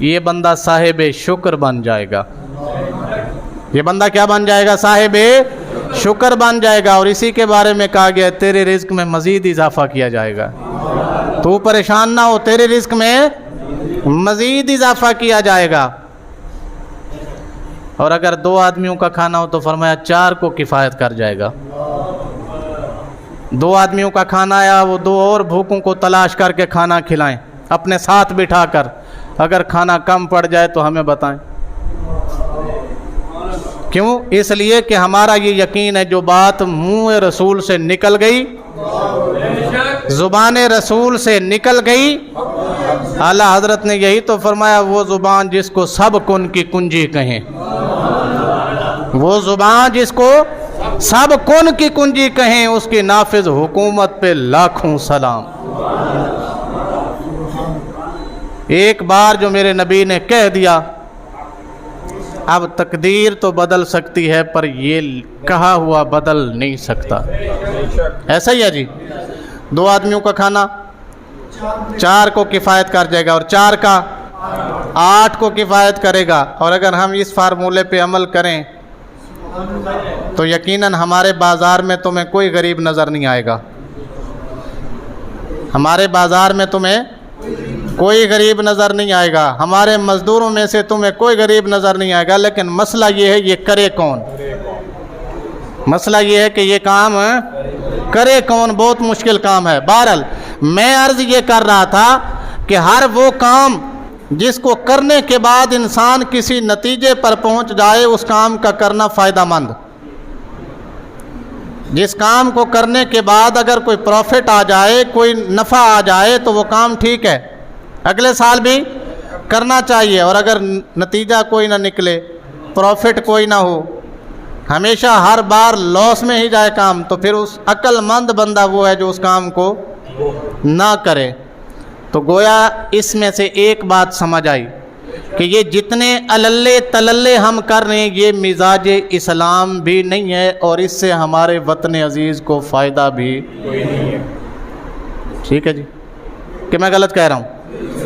یہ بندہ صاحب شکر بن جائے گا. یہ بندہ کیا بن جائے گا؟ صاحب شکر بن جائے گا. اور اسی کے بارے میں کہا گیا تیرے رزق میں مزید اضافہ کیا جائے گا. تو پریشان نہ ہو، تیرے رزق میں مزید اضافہ کیا جائے گا. اور اگر 2 آدمیوں کا کھانا ہو تو فرمایا 4 کو کفایت کر جائے گا. 2 آدمیوں کا کھانا آیا، وہ 2 اور بھوکوں کو تلاش کر کے کھانا کھلائیں اپنے ساتھ بٹھا کر. اگر کھانا کم پڑ جائے تو ہمیں بتائیں. کیوں؟ اس لیے کہ ہمارا یہ یقین ہے جو بات منہ رسول سے نکل گئی، زبان رسول سے نکل گئی، اعلیٰ حضرت نے یہی تو فرمایا وہ زبان جس کو سب کن کی کنجی کہیں، وہ زبان جس کو سب کن کی کنجی کہیں، اس کی نافذ حکومت پہ لاکھوں سلام. ایک بار جو میرے نبی نے کہہ دیا، اب تقدیر تو بدل سکتی ہے پر یہ کہا ہوا بدل نہیں سکتا. ایسا ہی ہے جی. 2 آدمیوں کا کھانا 4 کو کفایت کر جائے گا، اور 4 کا 8 کو کفایت کرے گا. اور اگر ہم اس فارمولے پہ عمل کریں تو یقیناً ہمارے بازار میں تمہیں کوئی غریب نظر نہیں آئے گا. ہمارے بازار میں تمہیں کوئی غریب نظر نہیں آئے گا، ہمارے مزدوروں میں سے تمہیں کوئی غریب نظر نہیں آئے گا. لیکن مسئلہ یہ ہے یہ کرے کون؟ مسئلہ یہ ہے کہ یہ کام کرے کون؟ بہت مشکل کام ہے. بہرحال میں عرض یہ کر رہا تھا کہ ہر وہ کام جس کو کرنے کے بعد انسان کسی نتیجے پر پہنچ جائے اس کام کا کرنا فائدہ مند. جس کام کو کرنے کے بعد اگر کوئی پروفٹ آ جائے، کوئی نفع آ جائے تو وہ کام ٹھیک ہے، اگلے سال بھی کرنا چاہیے. اور اگر نتیجہ کوئی نہ نکلے، پروفٹ کوئی نہ ہو، ہمیشہ ہر بار لاس میں ہی جائے کام، تو پھر اس عقل مند بندہ وہ ہے جو اس کام کو نہ کرے. تو گویا اس میں سے ایک بات سمجھ آئی کہ یہ جتنے اللے تللے ہم کر رہے ہیں یہ مزاج اسلام بھی نہیں ہے، اور اس سے ہمارے وطن عزیز کو فائدہ بھی. ٹھیک ہے جی کہ میں غلط کہہ رہا ہوں؟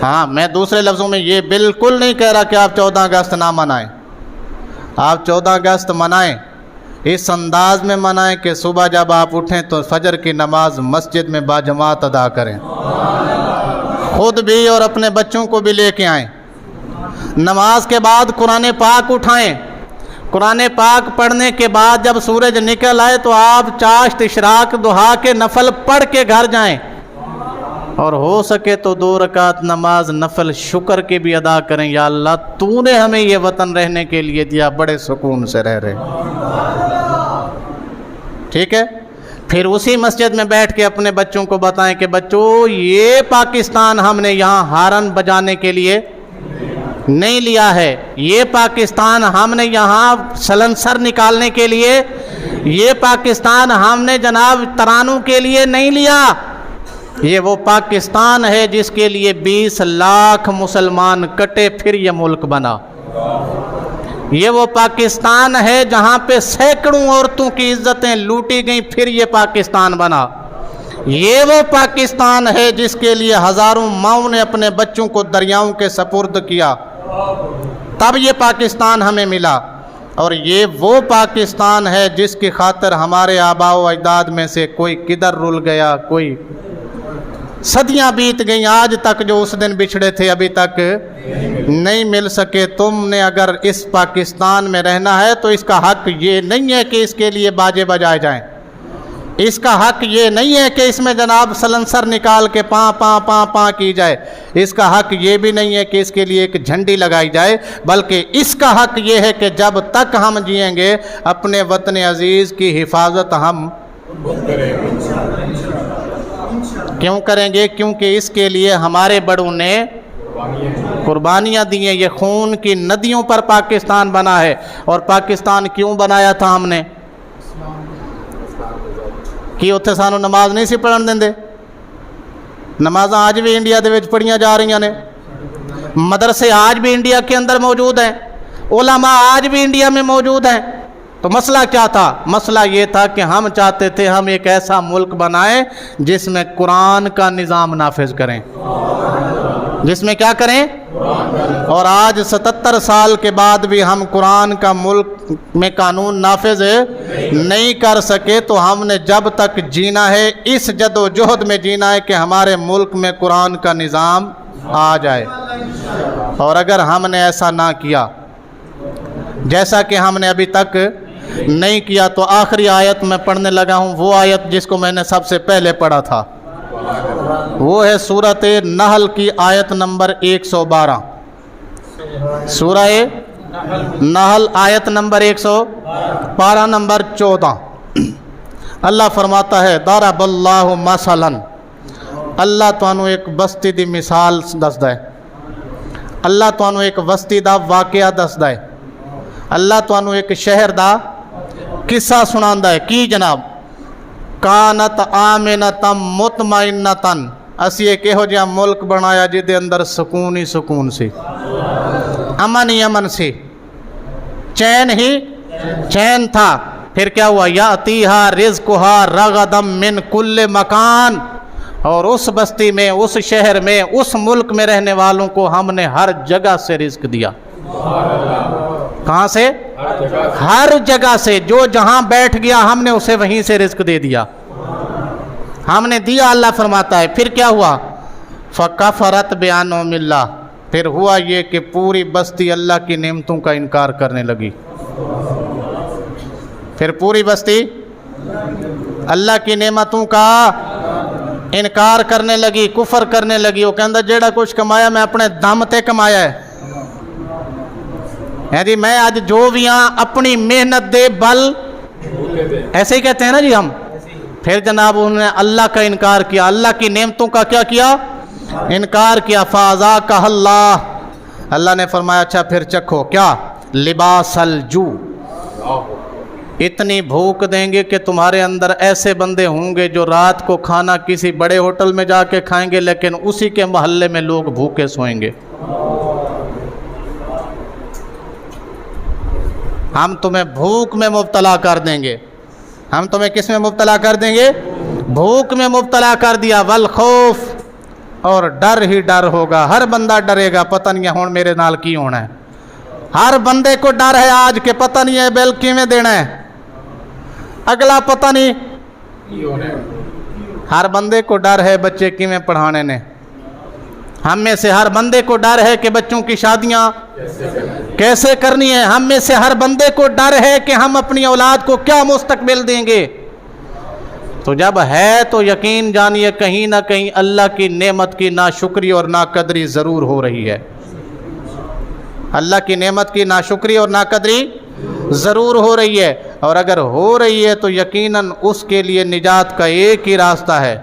ہاں، میں دوسرے لفظوں میں یہ بالکل نہیں کہہ رہا کہ آپ 14 اگست نہ منائیں. آپ 14 اگست منائیں، اس انداز میں منائیں کہ صبح جب آپ اٹھیں تو فجر کی نماز مسجد میں باجماعت ادا کریں، خود بھی اور اپنے بچوں کو بھی لے کے آئیں. نماز کے بعد قرآن پاک اٹھائیں. قرآن پاک پڑھنے کے بعد جب سورج نکل آئے تو آپ چاشت اشراق دہا کے نفل پڑھ کے گھر جائیں، اور ہو سکے تو 2 رکعت نماز نفل شکر کے بھی ادا کریں. یا اللہ تو نے ہمیں یہ وطن رہنے کے لیے دیا، بڑے سکون سے رہ رہے. ٹھیک ہے؟ پھر اسی مسجد میں بیٹھ کے اپنے بچوں کو بتائیں کہ بچوں یہ پاکستان ہم نے یہاں ہارن بجانے کے لیے نہیں لیا ہے، یہ پاکستان ہم نے یہاں سلنسر نکالنے کے لیے، یہ پاکستان ہم نے جناب ترانوں کے لیے نہیں لیا. یہ وہ پاکستان ہے جس کے لیے 20 لاکھ مسلمان کٹے پھر یہ ملک بنا. یہ وہ پاکستان ہے جہاں پہ سینکڑوں عورتوں کی عزتیں لوٹی گئیں پھر یہ پاکستان بنا. یہ وہ پاکستان ہے جس کے لیے ہزاروں ماؤں نے اپنے بچوں کو دریاؤں کے سپرد کیا، تب یہ پاکستان ہمیں ملا. اور یہ وہ پاکستان ہے جس کی خاطر ہمارے آباء و اجداد میں سے کوئی کدھر رل گیا، کوئی صدیاں بیت گئیں، آج تک جو اس دن بچھڑے تھے ابھی تک نہیں مل سکے. تم نے اگر اس پاکستان میں رہنا ہے تو اس کا حق یہ نہیں ہے کہ اس کے لیے باجے بجائے جائیں، اس کا حق یہ نہیں ہے کہ اس میں جناب سلنسر نکال کے پاں پاں پاں پاں کی جائے، اس کا حق یہ بھی نہیں ہے کہ اس کے لیے ایک جھنڈی لگائی جائے، بلکہ اس کا حق یہ ہے کہ جب تک ہم جئیں گے اپنے وطن عزیز کی حفاظت ہم کیوں کریں گے؟ کیونکہ اس کے لیے ہمارے بڑوں نے قربانیاں دی ہیں. یہ خون کی ندیوں پر پاکستان بنا ہے. اور پاکستان کیوں بنایا تھا ہم نے؟ کہ اتنے سانو نماز نہیں سی پڑھن دیں دے. نمازاں آج بھی انڈیا دے وچ پڑھیاں جا رہی نے، مدرسے آج بھی انڈیا کے اندر موجود ہیں، علماء آج بھی انڈیا میں موجود ہیں. تو مسئلہ کیا تھا؟ مسئلہ یہ تھا کہ ہم چاہتے تھے ہم ایک ایسا ملک بنائیں جس میں قرآن کا نظام نافذ کریں، جس میں کیا کریں؟ اور آج 77 سال کے بعد بھی ہم قرآن کا ملک میں قانون نافذ نہیں کر سکے، تو ہم نے جب تک جینا ہے اس جد و جہد میں جینا ہے کہ ہمارے ملک میں قرآن کا نظام آ جائے۔ اور اگر ہم نے ایسا نہ کیا جیسا کہ ہم نے ابھی تک نہیں کیا، تو آخری آیت میں پڑھنے لگا ہوں، وہ آیت جس کو میں نے سب سے پہلے پڑھا تھا، وہ ہے سورۃ نحل کی آیت نمبر 112۔ سورہ نحل آیت نمبر 112 نمبر 14۔ اللہ فرماتا ہے ضرب اللہ مثلا، اللہ تانوں ایک بستی دی مثال دسدا ہے، اللہ تانوں ایک بستی دا واقعہ دسدا ہے، اللہ تانوں ایک شہر دا قصہ سناندا ہے۔ کی جناب؟ کانت آمنتم مطمئنتن، اسی ایک یہو جہا ملک بنایا جس دے اندر سکون ہی سکون سی، امن ہی امن سی، چین ہی چین تھا۔ پھر کیا ہوا؟ یاتیہا رزقہا رغدم من کل مکان، اور اس بستی میں، اس شہر میں، اس ملک میں رہنے والوں کو ہم نے ہر جگہ سے رزق دیا۔ کہاں سے؟ ہر جگہ سے، جو جہاں بیٹھ گیا ہم نے اسے وہیں سے رزق دے دیا، ہم نے دیا۔ اللہ فرماتا ہے پھر کیا ہوا؟ فَكَفَرَتْ بِأَنْعُمِ اللَّهِ، پھر ہوا یہ کہ پوری بستی اللہ کی نعمتوں کا انکار کرنے لگی۔ پھر پوری بستی اللہ کی نعمتوں کا انکار کرنے لگی، کفر کرنے لگی۔ وہ کہندا جیڑا کچھ کمایا میں اپنے دم تے کمایا ہے جی، میں آج جو بھی ہاں اپنی محنت دے بل، ایسے ہی کہتے ہیں نا جی ہم۔ پھر جناب انہوں نے اللہ کا انکار کیا، اللہ کی نعمتوں کا کیا کیا؟ انکار کیا۔ فَأَذَاقَهَا اللَّهُ، اللہ نے فرمایا اچھا پھر چکھو کیا؟ لباس الجوع، اتنی بھوک دیں گے کہ تمہارے اندر ایسے بندے ہوں گے جو رات کو کھانا کسی بڑے ہوٹل میں جا کے کھائیں گے، لیکن اسی کے محلے میں لوگ بھوکے سوئیں گے۔ ہم تمہیں بھوک میں مبتلا کر دیں گے، ہم تمہیں کس میں مبتلا کر دیں گے؟ بھوک میں مبتلا کر دیا۔ والخوف، اور ڈر ہی ڈر ہوگا، ہر بندہ ڈرے گا، پتہ نہیں ہون میرے نال کی ہونا ہے۔ ہر بندے کو ڈر ہے آج کہ پتہ نہیں ہے بیل کیویں دینا ہے، اگلا پتہ نہیں۔ ہر بندے کو ڈر ہے بچے کیویں پڑھانے نے، ہم میں سے ہر بندے کو ڈر ہے کہ بچوں کی شادیاں کیسے کرنی ہے، ہم میں سے ہر بندے کو ڈر ہے کہ ہم اپنی اولاد کو کیا مستقبل دیں گے۔ تو جب ہے تو یقین جانیے کہیں نہ کہیں اللہ کی نعمت کی ناشکری اور ناقدری ضرور ہو رہی ہے، اللہ کی نعمت کی ناشکری اور ناقدری ضرور ہو رہی ہے۔ اور اگر ہو رہی ہے تو یقیناً اس کے لیے نجات کا ایک ہی راستہ ہے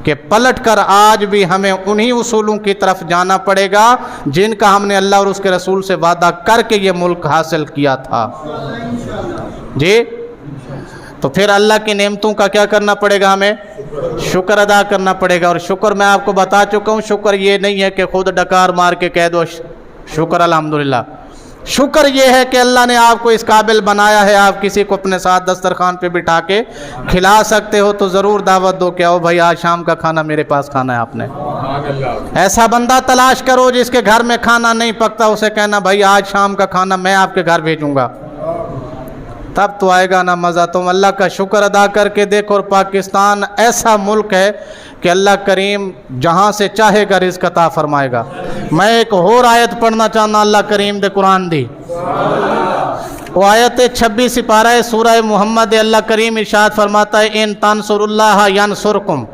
کہ پلٹ کر آج بھی ہمیں انہی اصولوں کی طرف جانا پڑے گا جن کا ہم نے اللہ اور اس کے رسول سے وعدہ کر کے یہ ملک حاصل کیا تھا جی۔ تو پھر اللہ کی نعمتوں کا کیا کرنا پڑے گا؟ ہمیں شکر ادا کرنا پڑے گا۔ اور شکر میں آپ کو بتا چکا ہوں، شکر یہ نہیں ہے کہ خود ڈکار مار کے کہہ دو شکر الحمدللہ۔ شکر یہ ہے کہ اللہ نے آپ کو اس قابل بنایا ہے، آپ کسی کو اپنے ساتھ دسترخوان پہ بٹھا کے کھلا سکتے ہو، تو ضرور دعوت دو کہ آؤ بھائی آج شام کا کھانا میرے پاس کھانا ہے آپ نے۔ ایسا بندہ تلاش کرو جس کے گھر میں کھانا نہیں پکتا، اسے کہنا بھائی آج شام کا کھانا میں آپ کے گھر بھیجوں گا، تب تو آئے گا نا مزہ۔ تم اللہ کا شکر ادا کر کے دیکھو۔ اور پاکستان ایسا ملک ہے کہ اللہ کریم جہاں سے چاہے گا رزق عطا فرمائے گا۔ میں ایک اور آیت پڑھنا چاہنا اللہ کریم دے قرآن دی، وہ آیت 26 سپارہ سورہ محمد۔ اللہ کریم ارشاد فرماتا ہے ان تنصر اللہ ینصرکم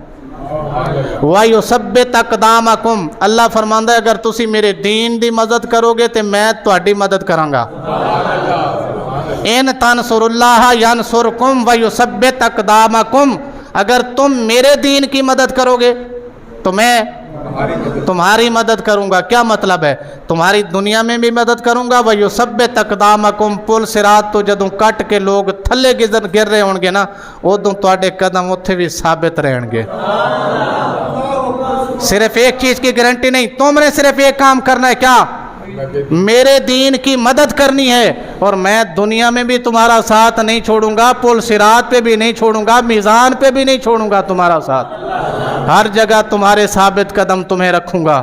وَيُثَبِّتْ أَقْدَامَكُمْ، اللہ فرماندا ہے اگر تسی میرے دین دی مدد کرو گے تو میں تہاڈی مدد کراں گا۔ ان تنصر اللہ ینصرکم وَيُثَبِّتْ أَقْدَامَكُمْ، اگر تم میرے دین کی مدد کرو گے تو میں تمہاری مدد کروں گا۔ کیا مطلب ہے؟ تمہاری دنیا میں بھی مدد کروں گا۔ وَيُثَبِّتْ أَقْدَامَكُمْ، پل صراط تو جدوں کٹ کے لوگ تھلے گر رہے ہون گے نا، ادوں تواڈے قدم اتھے بھی ثابت رہن گے۔ صرف ایک چیز کی گارنٹی نہیں، تم نے صرف ایک کام کرنا ہے، کیا؟ میرے دین کی مدد کرنی ہے، اور میں دنیا میں بھی تمہارا ساتھ نہیں چھوڑوں گا، پل صراط پہ بھی نہیں چھوڑوں گا، میزان پہ بھی نہیں چھوڑوں گا تمہارا ساتھ، ہر جگہ تمہارے ثابت قدم تمہیں رکھوں گا۔